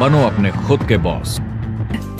बनो अपने खुद के बॉस।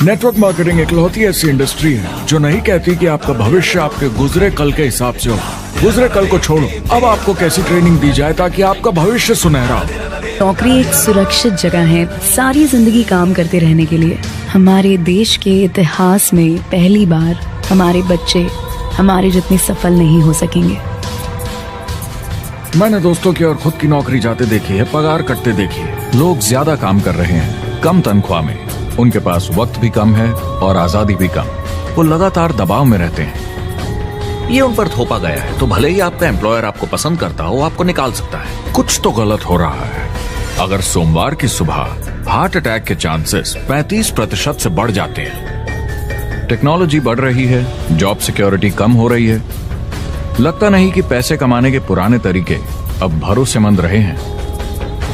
नेटवर्क मार्केटिंग इकलौती ऐसी इंडस्ट्री है जो नहीं कहती कि आपका भविष्य आपके गुजरे कल के हिसाब से हो। गुजरे कल को छोड़ो, अब आपको कैसी ट्रेनिंग दी जाए ताकि आपका भविष्य सुनहरा हो। नौकरी एक सुरक्षित जगह है सारी जिंदगी काम करते रहने के लिए। हमारे देश के इतिहास में पहली बार हमारे बच्चे हमारे जितने सफल नहीं हो सकेंगे। मैंने दोस्तों की और खुद की नौकरी जाते देखी है, पगार कटते देखी है। लोग ज्यादा काम कर रहे हैं कम तनख्वाह में, उनके पास वक्त भी कम है और आजादी भी कम। वो लगातार दबाव में रहते हैं। ये उन पर थोपा गया है, तो भले ही आपका एम्प्लॉयर आपको पसंद करता हो, आपको निकाल सकता है। कुछ तो गलत हो रहा है। अगर सोमवार की सुबह हार्ट अटैक के चांसेस 35% से बढ़ जाते हैं। टेक्नोलॉजी बढ़ रही है, जॉब सिक्योरिटी कम हो रही है। लगता नहीं कि पैसे कमाने के पुराने तरीके अब भरोसेमंद रहे हैं।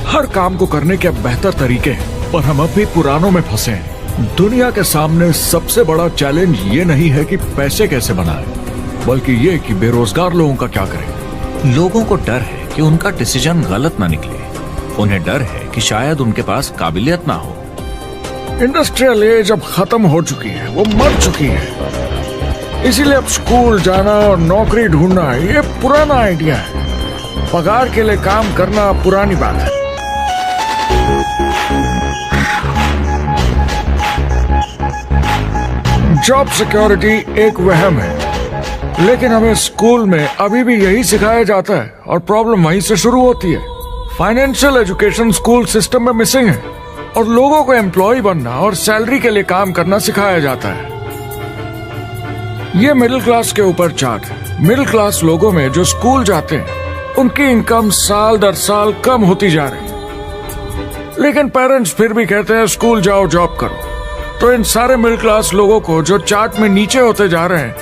हर काम को करने के अब बेहतर तरीके हैं, पर हम अब भी पुरानों में फंसे हैं। दुनिया के सामने सबसे बड़ा चैलेंज ये नहीं है कि पैसे कैसे बनाएं, बल्कि ये कि बेरोजगार लोगों का क्या करें। लोगों को डर है कि उनका डिसीजन गलत ना निकले। उन्हें डर है कि शायद उनके पास काबिलियत ना हो। इंडस्ट्रियल एज अब खत्म हो चुकी है, वो मर चुकी है। इसीलिए अब स्कूल जाना और नौकरी ढूंढना ये पुराना आइडिया है। पगार के लिए काम करना पुरानी बात है। जॉब सिक्योरिटी एक वहम है, लेकिन हमें स्कूल में अभी भी यही सिखाया जाता है और प्रॉब्लम वहीं से शुरू होती है। फाइनेंशियल एजुकेशन स्कूल सिस्टम में मिसिंग है और लोगों को एम्प्लॉय बनना और सैलरी के लिए काम करना सिखाया जाता है। ये मिडिल क्लास के ऊपर चार्ट है। मिडिल क्लास लोगों में जो स्कूल जाते हैं उनकी इनकम साल दर साल कम होती जा रही है, लेकिन पेरेंट्स फिर भी कहते हैं स्कूल जाओ, जॉब करो। तो इन सारे मिडिल क्लास लोगों को जो चार्ट में नीचे होते जा रहे हैं,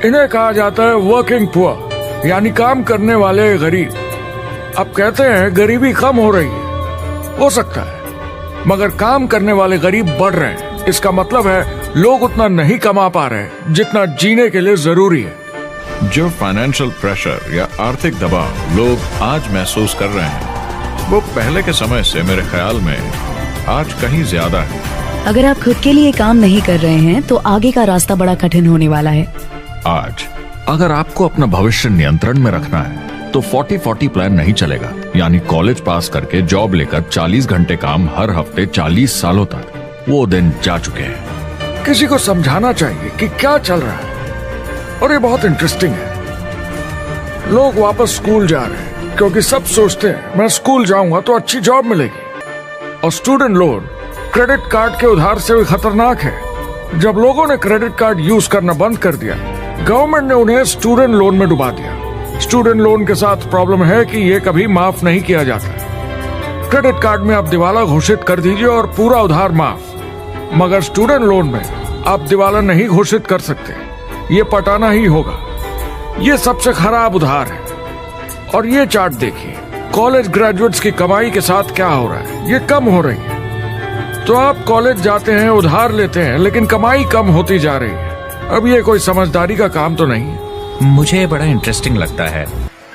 इन्हें कहा जाता है वर्किंग पुअर, यानी काम करने वाले गरीब। अब कहते हैं गरीबी कम हो रही है, हो सकता है, मगर काम करने वाले गरीब बढ़ रहे हैं। इसका मतलब है लोग उतना नहीं कमा पा रहे जितना जीने के लिए जरूरी है। जो फाइनेंशियल प्रेशर या आर्थिक दबाव लोग आज महसूस कर रहे हैं, वो पहले के समय से मेरे ख्याल में आज कहीं ज्यादा है। अगर आप खुद के लिए काम नहीं कर रहे हैं तो आगे का रास्ता बड़ा कठिन होने वाला है। आज अगर आपको अपना भविष्य नियंत्रण में रखना है तो 40-40 प्लान नहीं चलेगा, यानी कॉलेज पास करके जॉब लेकर 40 घंटे काम हर हफ्ते 40 सालों तक, वो दिन जा चुके हैं। किसी को समझाना चाहिए कि क्या चल रहा है, और ये बहुत इंटरेस्टिंग है। लोग वापस स्कूल जा रहे हैं क्योंकि सब सोचते हैं मैं स्कूल जाऊंगा तो अच्छी जॉब मिलेगी। और स्टूडेंट लोन क्रेडिट कार्ड के उधार से भी खतरनाक है। जब लोगों ने क्रेडिट कार्ड यूज करना बंद कर दिया, गवर्नमेंट ने उन्हें स्टूडेंट लोन में डुबा दिया। स्टूडेंट लोन के साथ प्रॉब्लम है कि ये कभी माफ नहीं किया जाता। क्रेडिट कार्ड में आप दिवाला घोषित कर दीजिए और पूरा उधार माफ, मगर स्टूडेंट लोन में आप दिवाला नहीं घोषित कर सकते, ये पटाना ही होगा। ये सबसे खराब उधार है। और ये चार्ट देखिए, कॉलेज ग्रेजुएट्स की कमाई के साथ क्या हो रहा है, ये कम हो रही है। तो आप कॉलेज जाते हैं, उधार लेते हैं, लेकिन कमाई कम होती जा रही है। अब ये कोई समझदारी का काम तो नहीं है। मुझे बड़ा इंटरेस्टिंग लगता है।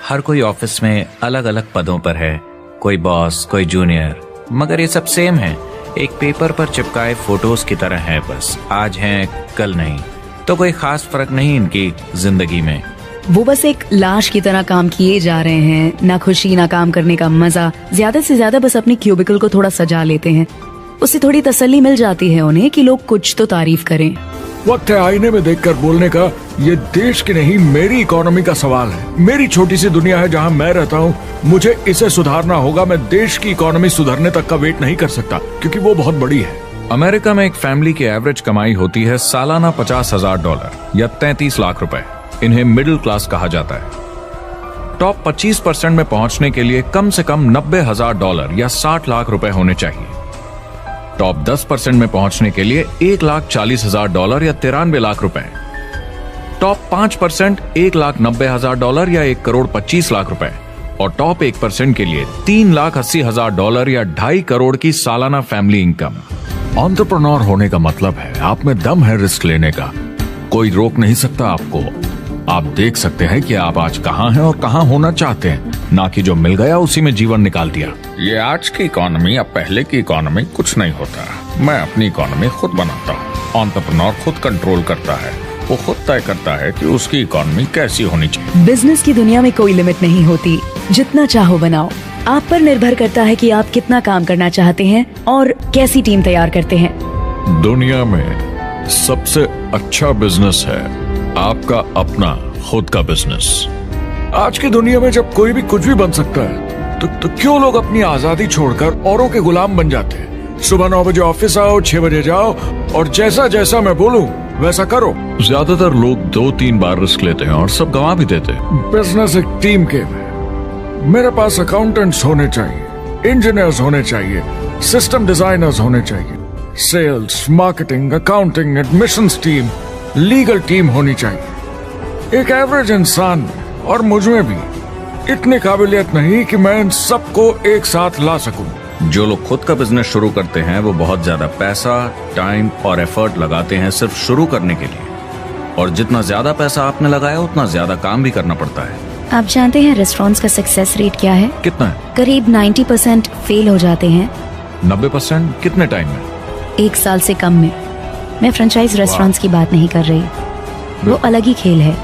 हर कोई ऑफिस में अलग अलग पदों पर है, कोई बॉस, कोई जूनियर, मगर ये सब सेम है। एक पेपर पर चिपकाए फोटोज की तरह है, बस आज हैं कल नहीं। तो कोई खास फर्क नहीं इनकी जिंदगी में। वो बस एक लाश की तरह काम किए जा रहे हैं, ना खुशी ना काम करने का मजा। ज्यादा से ज्यादा बस अपनी क्यूबिकल को थोड़ा सजा लेते हैं, उससे थोड़ी तसल्ली मिल जाती है उन्हें कि लोग कुछ तो तारीफ करें। वक्त है आईने में देखकर बोलने का। ये देश की नहीं, मेरी इकोनॉमी का सवाल है। मेरी छोटी सी दुनिया है जहां मैं रहता हूं, मुझे इसे सुधारना होगा। मैं देश की इकोनॉमी सुधरने तक का वेट नहीं कर सकता, क्योंकि वो बहुत बड़ी है। अमेरिका में एक फैमिली की एवरेज कमाई होती है सालाना $50,000 या 33 लाख रुपए। इन्हें मिडिल क्लास कहा जाता है। टॉप 25% में पहुंचने के लिए कम से कम $90,000 या 60 लाख रुपए होने चाहिए। टॉप 10% में पहुंचने के लिए $1,40,000 या 93 लाख रुपए। टॉप 5% $1,90,000 या 1,25 लाख रुपए। और टॉप 1% के लिए $3,80,000 या 2.5 करोड़ की सालाना फैमिली इनकम। एंटरप्रेन्योर होने का मतलब है आप में दम है रिस्क लेने का। कोई रोक नहीं सकता आपको। आप देख सकते हैं कि आप आज कहां हैं और कहां होना चाहते हैं। ना कि जो मिल गया उसी में जीवन निकाल दिया। ये आज की इकोनॉमी या पहले की इकोनॉमी कुछ नहीं होता। मैं अपनी इकोनॉमी खुद बनाता हूँ। एंटरप्रेन्योर खुद कंट्रोल करता है, वो खुद तय करता है कि उसकी इकोनॉमी कैसी होनी चाहिए। बिजनेस की दुनिया में कोई लिमिट नहीं होती, जितना चाहो बनाओ। आप पर निर्भर करता है कि आप कितना काम करना चाहते हैं और कैसी टीम तैयार करते हैं। दुनिया में सबसे अच्छा बिजनेस है आपका अपना खुद का बिजनेस। आज की दुनिया में जब कोई भी कुछ भी बन सकता है तो क्यों लोग अपनी आजादी छोड़कर औरों के गुलाम बन जाते हैं। सुबह 9 बजे ऑफिस आओ, 6 बजे जाओ और जैसा जैसा मैं बोलूं वैसा करो। ज्यादातर लोग 2-3 बार रिस्क लेते हैं और सब गंवा भी देते हैं। बिजनेस एक टीम गेम है। मेरे पास अकाउंटेंट्स होने चाहिए, इंजीनियर्स होने चाहिए, सिस्टम डिजाइनर्स होने चाहिए, sales, marketing, accounting, admissions team, legal team होनी चाहिए। एक एवरेज इंसान में और मुझ में भी इतनी काबिलियत नहीं कि मैं इन सबको एक साथ ला सकूं। जो लोग खुद का बिजनेस शुरू करते हैं वो बहुत ज्यादा पैसा, टाइम और एफर्ट लगाते हैं सिर्फ शुरू करने के लिए, और जितना ज्यादा पैसा आपने लगाया उतना ज्यादा काम भी करना पड़ता है। आप जानते हैं रेस्टोरेंट्स का सक्सेस रेट क्या है? कितना है? करीब 90% फेल हो जाते हैं। 90% कितने टाइम में? 1 साल से कम में। मैं फ्रेंचाइज रेस्टोरेंट्स की बात नहीं कर रही, वो अलग ही खेल है।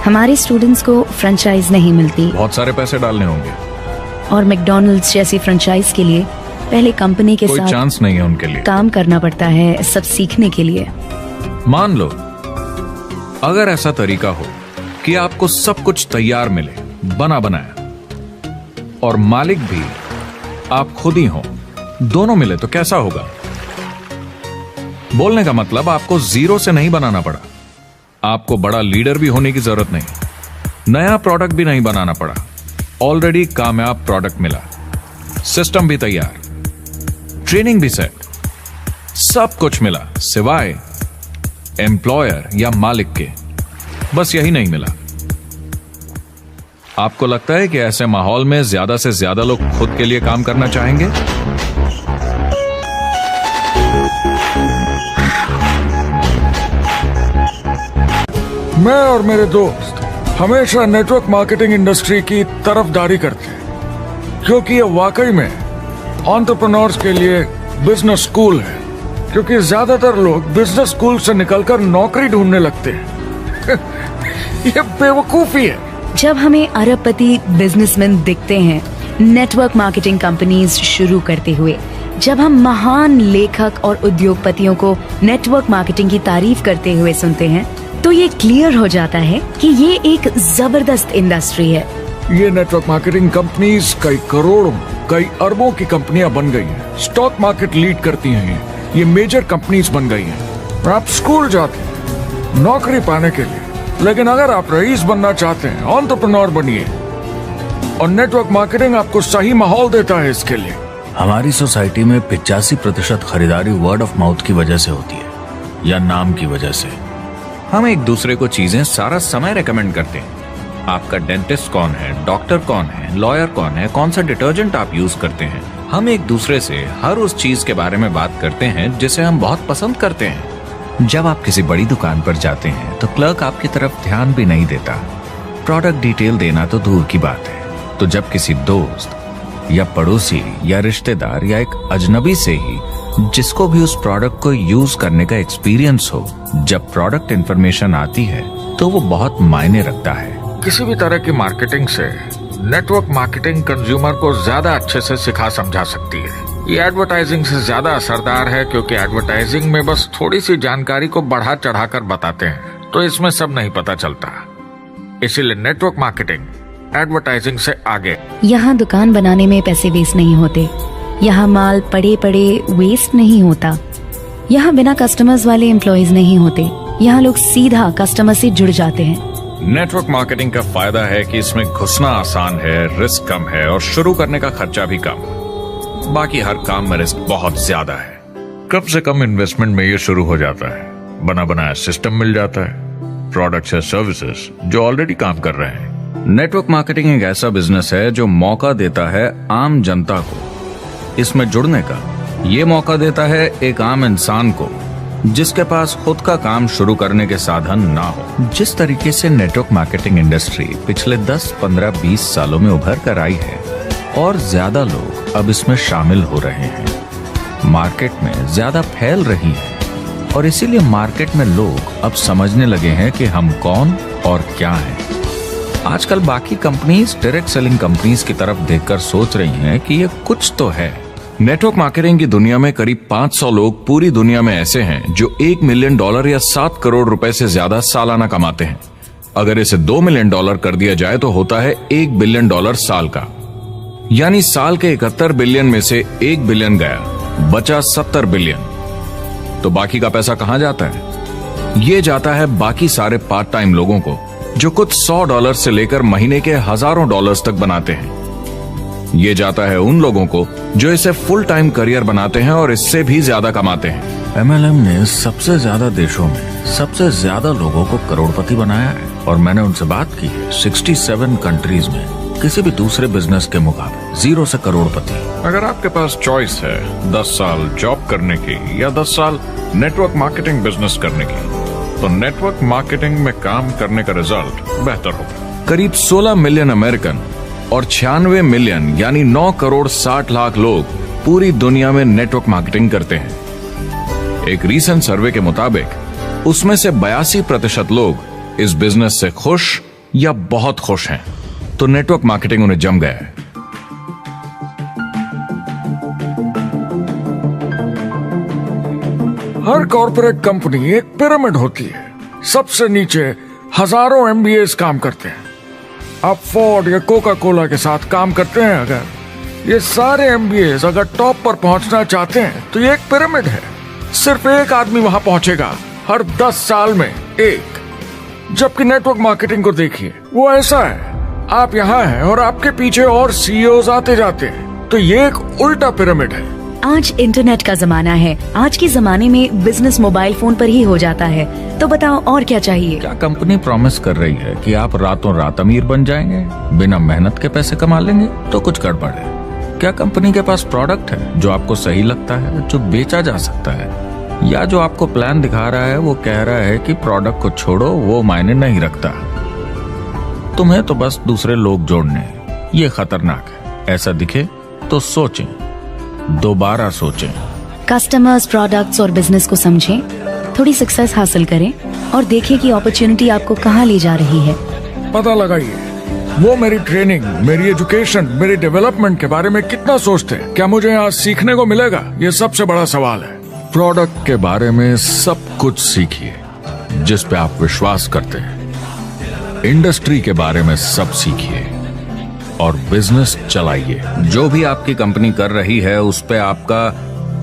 हमारे स्टूडेंट्स को फ्रेंचाइज नहीं मिलती बहुत सारे पैसे डालने होंगे और मैकडॉनल्ड्स जैसी फ्रेंचाइज के लिए पहले कंपनी के कोई साथ चांस नहीं है उनके लिए। काम करना पड़ता है सब सीखने के लिए। मान लो अगर ऐसा तरीका हो कि आपको सब कुछ तैयार मिले, बना बनाया, और मालिक भी आप खुद ही हो, दोनों मिले तो कैसा होगा? बोलने का मतलब आपको जीरो से नहीं बनाना पड़ा, आपको बड़ा लीडर भी होने की जरूरत नहीं, नया प्रोडक्ट भी नहीं बनाना पड़ा, ऑलरेडी कामयाब प्रोडक्ट मिला, सिस्टम भी तैयार, ट्रेनिंग भी सेट, सब कुछ मिला सिवाय एम्प्लॉयर या मालिक के। बस यही नहीं मिला। आपको लगता है कि ऐसे माहौल में ज्यादा से ज्यादा लोग खुद के लिए काम करना चाहेंगे? मैं और मेरे दोस्त हमेशा नेटवर्क मार्केटिंग इंडस्ट्री की तरफदारी करते हैं, क्योंकि ये वाकई में एंटरप्रेन्योर्स के लिए बिजनेस स्कूल है। क्योंकि ज्यादातर लोग बिजनेस स्कूल से निकलकर नौकरी ढूंढने लगते हैं। ये बेवकूफी है। जब हमें अरबपति बिजनेसमैन दिखते हैं नेटवर्क मार्केटिंग कंपनीज शुरू करते हुए, जब हम महान लेखक और उद्योगपतियों को नेटवर्क मार्केटिंग की तारीफ करते हुए सुनते हैं, तो ये क्लियर हो जाता है कि ये एक जबरदस्त इंडस्ट्री है। ये नेटवर्क मार्केटिंग कंपनीज कई करोड़ों, कई अरबों की कंपनियां बन गई हैं। स्टॉक मार्केट लीड करती हैं। ये मेजर कंपनीज बन गई हैं। आप स्कूल जाते हैं नौकरी पाने के लिए, लेकिन अगर आप रईस बनना चाहते हैं, एंटरप्रेन्योर बनिए, और नेटवर्क मार्केटिंग आपको सही माहौल देता है इसके लिए। हमारी सोसाइटी में 85% खरीदारी वर्ड ऑफ माउथ की वजह से होती है या नाम की वजह से। हम एक दूसरे को चीजें सारा समय रेकमेंड करते हैं। आपका डेंटिस्ट कौन है, डॉक्टर कौन है, लॉयर कौन है, कौन सा डिटर्जेंट आप यूज करते हैं। हम एक दूसरे से हर उस चीज के बारे में बात करते हैं जिसे हम बहुत पसंद करते हैं। जब आप किसी बड़ी दुकान पर जाते हैं तो क्लर्क आपकी तरफ ध्यान भी नहीं देता, प्रोडक्ट डिटेल देना तो दूर की बात है। तो जब किसी दोस्त या पड़ोसी या रिश्तेदार या एक अजनबी से ही, जिसको भी उस प्रोडक्ट को यूज करने का एक्सपीरियंस हो, जब प्रोडक्ट इंफॉर्मेशन आती है तो वो बहुत मायने रखता है। किसी भी तरह की मार्केटिंग से नेटवर्क मार्केटिंग कंज्यूमर को ज्यादा अच्छे से सिखा समझा सकती है। ये एडवर्टाइजिंग से ज्यादा असरदार है, क्योंकि एडवर्टाइजिंग में बस थोड़ी सी जानकारी को बढ़ा चढ़ाकर बताते हैं, तो इसमें सब नहीं पता चलता। इसीलिए नेटवर्क मार्केटिंग एडवर्टाइजिंग से आगे। यहाँ दुकान बनाने में पैसे वेस्ट नहीं होते, यहाँ माल पड़े पड़े वेस्ट नहीं होता, यहाँ बिना कस्टमर्स वाले एम्प्लॉयज नहीं होते, यहाँ लोग सीधा कस्टमर से जुड़ जाते हैं। नेटवर्क मार्केटिंग का फायदा है कि इसमें घुसना आसान है, रिस्क कम है और शुरू करने का खर्चा भी कम। बाकी हर काम में रिस्क बहुत ज्यादा है। कम से कम इन्वेस्टमेंट में ये शुरू हो जाता है, बना बनाया सिस्टम मिल जाता है, प्रोडक्ट्स या सर्विसेज जो ऑलरेडी काम कर रहे हैं। नेटवर्क मार्केटिंग एक ऐसा बिजनेस है जो मौका देता है आम जनता को इसमें जुड़ने का। ये मौका देता है एक आम इंसान को जिसके पास खुद का काम शुरू करने के साधन ना हो। जिस तरीके से नेटवर्क मार्केटिंग इंडस्ट्री पिछले 10, 15, 20 सालों में उभर कर आई है और ज्यादा लोग अब इसमें शामिल हो रहे हैं, मार्केट में ज्यादा फैल रही है और इसीलिए मार्केट में लोग अब समझने लगे हैं कि हम कौन और क्या हैं। आजकल बाकी कंपनीज डायरेक्ट सेलिंग कंपनीज की तरफ देखकर सोच रही हैं कि ये कुछ तो है। नेटवर्क मार्केटिंग की दुनिया में करीब 500 लोग पूरी दुनिया में ऐसे हैं जो $1 मिलियन या 7 करोड़ रुपए से ज्यादा सालाना कमाते हैं। अगर इसे $2 मिलियन कर दिया जाए तो होता है $1 बिलियन साल का, यानी साल के 71 बिलियन में से 1 बिलियन गया, बचा 70 बिलियन। तो बाकी का पैसा कहां जाता है? ये जाता है बाकी सारे पार्ट टाइम लोगों को जो कुछ $100 से लेकर महीने के हजारों डॉलर्स तक बनाते हैं। ये जाता है उन लोगों को जो इसे फुल टाइम करियर बनाते हैं और इससे भी ज्यादा कमाते हैं। MLM ने सबसे ज्यादा देशों में सबसे ज्यादा लोगों को करोड़पति बनाया है और मैंने उनसे बात की है 67 कंट्रीज में किसी भी दूसरे बिजनेस के मुकाबले 0 से करोड़पति। अगर आपके पास चॉइस है 10 साल जॉब करने की या 10 साल नेटवर्क मार्केटिंग बिजनेस करने की, तो नेटवर्क मार्केटिंग में काम करने का रिजल्ट बेहतर होगा। करीब 16 मिलियन अमेरिकन और 96 मिलियन यानी 9 करोड़ 60 लाख लोग पूरी दुनिया में नेटवर्क मार्केटिंग करते हैं। एक रीसेंट सर्वे के मुताबिक उसमें से 82% लोग इस बिजनेस से खुश या बहुत खुश हैं। तो नेटवर्क मार्केटिंग उन्हें जम गया है। हर कॉर्पोरेट कंपनी एक पिरामिड होती है। सबसे नीचे हजारों MBAs काम करते हैं। आप फोर्ड या कोका कोला के साथ काम करते हैं। अगर ये सारे MBAs अगर टॉप पर पहुंचना चाहते हैं तो ये एक पिरामिड है। सिर्फ एक आदमी वहां पहुंचेगा हर 10 साल में एक। जबकि नेटवर्क मार्केटिंग को देखिए, वो ऐसा है, आप यहाँ हैं और आपके पीछे और CEOs आते जाते हैं। तो ये एक उल्टा पिरामिड है। आज इंटरनेट का जमाना है। आज के जमाने में बिजनेस मोबाइल फोन पर ही हो जाता है। तो बताओ और क्या चाहिए? क्या कंपनी प्रॉमिस कर रही है कि आप रातों रात अमीर बन जाएंगे, बिना मेहनत के पैसे कमा लेंगे? तो कुछ गड़बड़ है। क्या कंपनी के पास प्रोडक्ट है जो आपको सही लगता है, जो बेचा जा सकता है, या जो आपको प्लान दिखा रहा है वो कह रहा है कि प्रोडक्ट को छोड़ो, वो मायने नहीं रखता, तुम्हें तो बस दूसरे लोग जोड़ने? ये खतरनाक है। ऐसा दिखे तो सोचें, दोबारा सोचें। कस्टमर्स, प्रोडक्ट्स और बिजनेस को समझें, थोड़ी सक्सेस हासिल करें और देखें कि अपॉर्चुनिटी आपको कहां ले जा रही है। पता लगाइए वो मेरी ट्रेनिंग, मेरी एजुकेशन, मेरी डेवलपमेंट के बारे में कितना सोचते हैं। क्या मुझे यहाँ सीखने को मिलेगा? ये सबसे बड़ा सवाल है। प्रोडक्ट के बारे में सब कुछ सीखिए जिस पे आप विश्वास करते हैं। इंडस्ट्री के बारे में सब सीखिए और बिजनेस चलाइए। जो भी आपकी कंपनी कर रही है उस पे आपका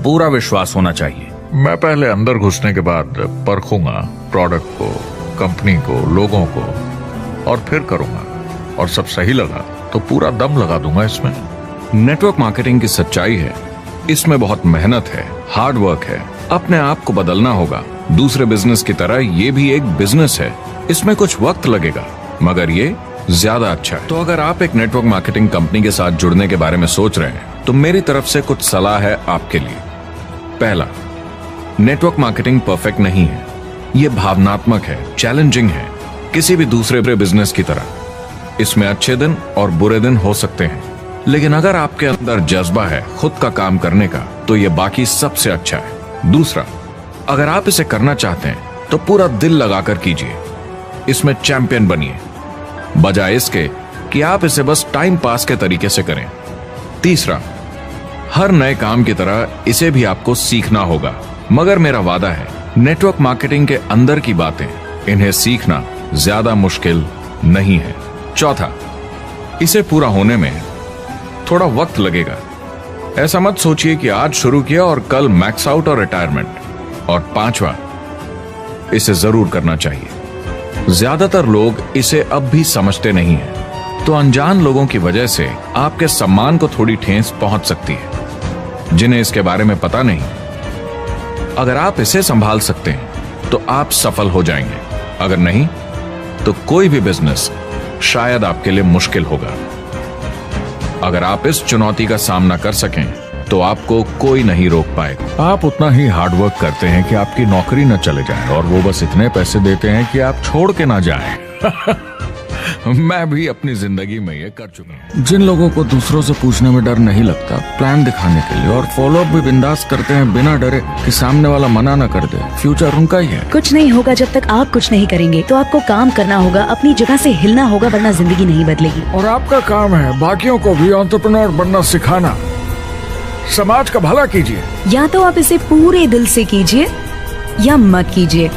पूरा विश्वास होना चाहिए। मैं पहले अंदर घुसने के बाद परखूंगा प्रोडक्ट को, कंपनी को, लोगों को, और फिर करूंगा। और सब सही लगा तो पूरा दम लगा दूंगा इसमें। नेटवर्क मार्केटिंग की सच्चाई है, इसमें बहुत मेहनत है, हार्ड वर्क है, अपने आप को बदलना होगा। दूसरे बिजनेस की तरह ये भी एक बिजनेस है, इसमें कुछ वक्त लगेगा मगर ये ज्यादा अच्छा है। तो अगर आप एक नेटवर्क मार्केटिंग कंपनी के साथ जुड़ने के बारे में सोच रहे हैं तो मेरी तरफ से कुछ सलाह है आपके लिए। पहला, नेटवर्क मार्केटिंग परफेक्ट नहीं है। ये भावनात्मक है, चैलेंजिंग है, किसी भी दूसरे बिजनेस की तरह। इसमें अच्छे दिन और बुरे दिन हो सकते हैं, लेकिन अगर आपके अंदर जज्बा है खुद का काम करने का तो ये बाकी सबसे अच्छा है। दूसरा, अगर आप इसे करना चाहते हैं तो पूरा दिल लगाकर कीजिए, इसमें चैंपियन बनिए, बजाय इसके कि आप इसे बस टाइम पास के तरीके से करें। तीसरा, हर नए काम की तरह इसे भी आपको सीखना होगा, मगर मेरा वादा है नेटवर्क मार्केटिंग के अंदर की बातें, इन्हें सीखना ज्यादा मुश्किल नहीं है। चौथा, इसे पूरा होने में थोड़ा वक्त लगेगा। ऐसा मत सोचिए कि आज शुरू किया और कल मैक्स आउट और रिटायरमेंट। और पांचवा, इसे जरूर करना चाहिए। ज्यादातर लोग इसे अब भी समझते नहीं हैं, तो अनजान लोगों की वजह से आपके सम्मान को थोड़ी ठेस पहुंच सकती है, जिन्हें इसके बारे में पता नहीं। अगर आप इसे संभाल सकते हैं तो आप सफल हो जाएंगे, अगर नहीं तो कोई भी बिजनेस शायद आपके लिए मुश्किल होगा। अगर आप इस चुनौती का सामना कर सकें तो आपको कोई नहीं रोक पाएगा। आप उतना ही हार्डवर्क करते हैं कि आपकी नौकरी न चले जाए और वो बस इतने पैसे देते हैं कि आप छोड़ के ना जाएं। मैं भी अपनी जिंदगी में ये कर चुका हूँ। जिन लोगों को दूसरों से पूछने में डर नहीं लगता, प्लान दिखाने के लिए और फॉलो अप भी बिंदास करते हैं बिना डरे कि सामने वाला मना न कर दे, फ्यूचर उनका ही है। कुछ नहीं होगा जब तक आप कुछ नहीं करेंगे। तो आपको काम करना होगा, अपनी जगह से हिलना होगा, वरना जिंदगी नहीं बदलेगी। और आपका काम है बाकियों को भी एंटरप्रेन्योर बनना सिखाना। समाज का भला कीजिए। या तो आप इसे पूरे दिल से कीजिए या मत कीजिए।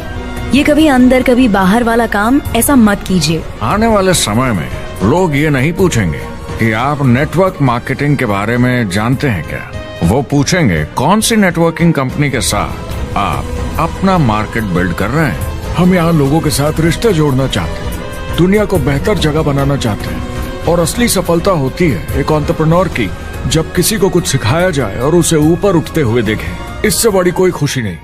ये कभी अंदर कभी बाहर वाला काम ऐसा मत कीजिए। आने वाले समय में लोग ये नहीं पूछेंगे कि आप नेटवर्क मार्केटिंग के बारे में जानते हैं क्या। वो पूछेंगे कौन सी नेटवर्किंग कंपनी के साथ आप अपना मार्केट बिल्ड कर रहे हैं। हम यहाँ लोगों के साथ रिश्ते जोड़ना चाहते हैं, दुनिया को बेहतर जगह बनाना चाहते हैं। और असली सफलता होती है एक एंटरप्रेन्योर की, जब किसी को कुछ सिखाया जाए और उसे ऊपर उठते हुए देखें। इससे बड़ी कोई खुशी नहीं।